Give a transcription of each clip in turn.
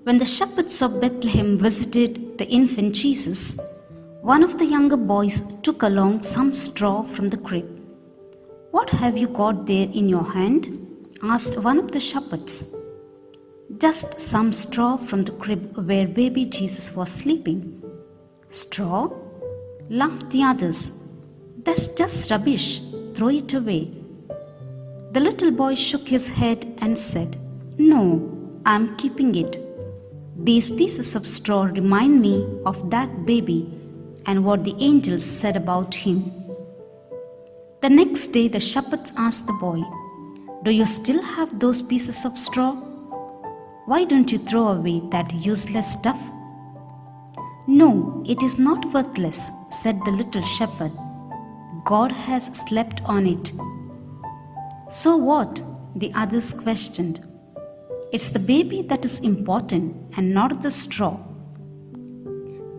When the shepherds of Bethlehem visited the infant Jesus, one of the younger boys took along some straw from the crib. "What have you got there in your hand?" asked one of the shepherds. "Just some straw from the crib where baby Jesus was sleeping." "Straw?" laughed the others. "That's just rubbish. Throw it away." The little boy shook his head and said, "No, I'm keeping it. These pieces of straw remind me of that baby and what the angels said about him." The next day the shepherds asked the boy, "Do you still have those pieces of straw? Why don't you throw away that useless stuff?" "No, it is not worthless," said the little shepherd. "God has slept on it." "So what?" the others questioned. "It's the baby that is important and not the straw."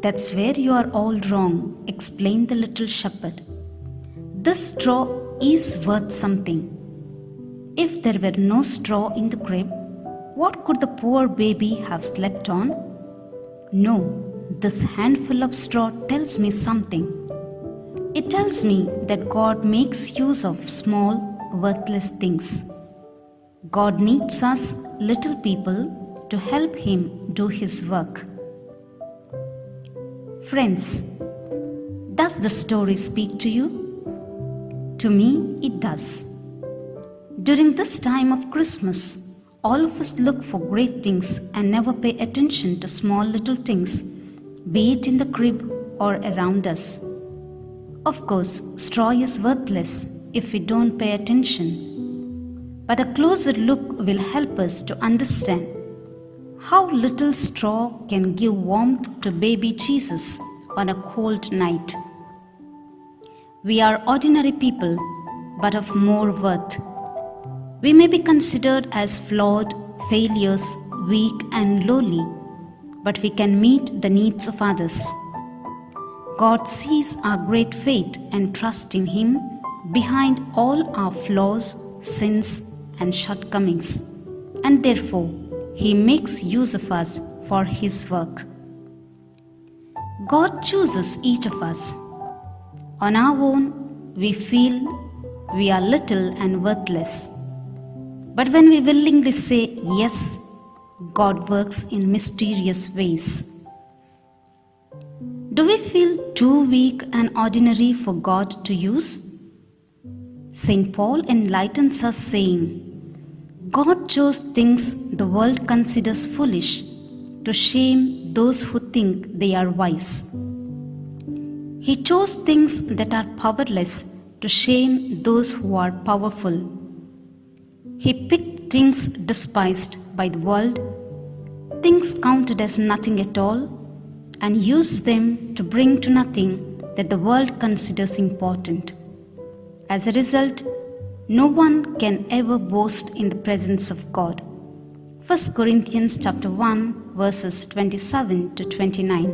"That's where you are all wrong," explained the little shepherd. "This straw is worth something. If there were no straw in the crib, what could the poor baby have slept on? No, this handful of straw tells me something. It tells me that God makes use of small, worthless things. God needs us, little people, to help Him do His work." Friends, does the story speak to you? To me, it does. During this time of Christmas, all of us look for great things and never pay attention to small little things, be it in the crib or around us. Of course, straw is worthless if we don't pay attention. But a closer look will help us to understand how little straw can give warmth to baby Jesus on a cold night. We are ordinary people, but of more worth. We may be considered as flawed, failures, weak and lowly, but we can meet the needs of others. God sees our great faith and trust in Him behind all our flaws, sins and shortcomings, and therefore He makes use of us for His work. God chooses each of us. On our own, we feel we are little and worthless. But when we willingly say yes, God works in mysterious ways. Do we feel too weak and ordinary for God to use? St. Paul enlightens us saying, "God chose things the world considers foolish to shame those who think they are wise. He chose things that are powerless to shame those who are powerful. He picked things despised by the world, things counted as nothing at all, and used them to bring to nothing that the world considers important. As a result, no one can ever boast in the presence of God." 1 Corinthians chapter 1 verses 27 to 29.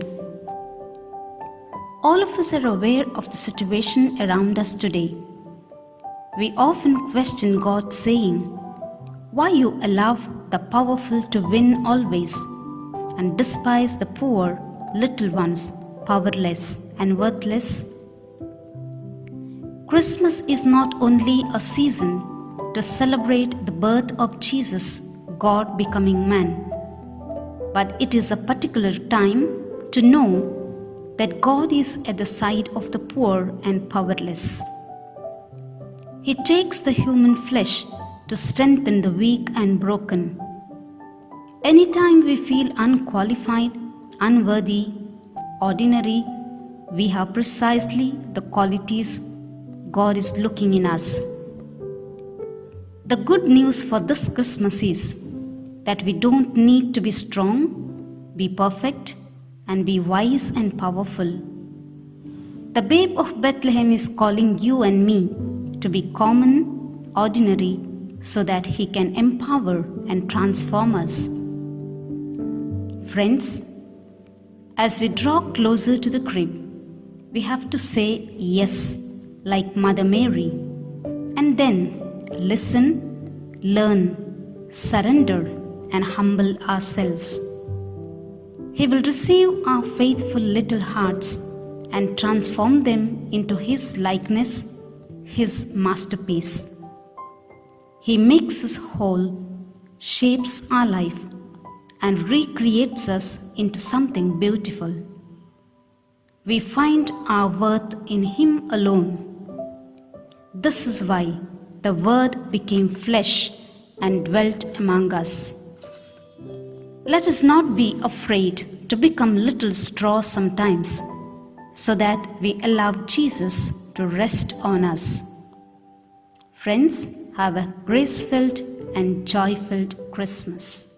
All of us are aware of the situation around us today. We often question God, saying, "Why you allow the powerful to win always and despise the poor little ones, powerless and worthless?" Christmas is not only a season to celebrate the birth of Jesus, God becoming man, but it is a particular time to know that God is at the side of the poor and powerless. He takes the human flesh to strengthen the weak and broken. Anytime we feel unqualified, unworthy, ordinary, we have precisely the qualities God is looking in us. The good news for this Christmas is that we don't need to be strong, be perfect, and be wise and powerful. The babe of Bethlehem is calling you and me to be common, ordinary, so that He can empower and transform us. Friends, as we draw closer to the crib, we have to say yes, like Mother Mary, and then listen, learn, surrender, and humble ourselves. He will receive our faithful little hearts and transform them into His likeness, His masterpiece. He makes us whole, shapes our life, and recreates us into something beautiful. We find our worth in Him alone. This is why the Word became flesh and dwelt among us. Let us not be afraid to become little straws sometimes, so that we allow Jesus to rest on us. Friends, have a grace-filled and joy-filled Christmas.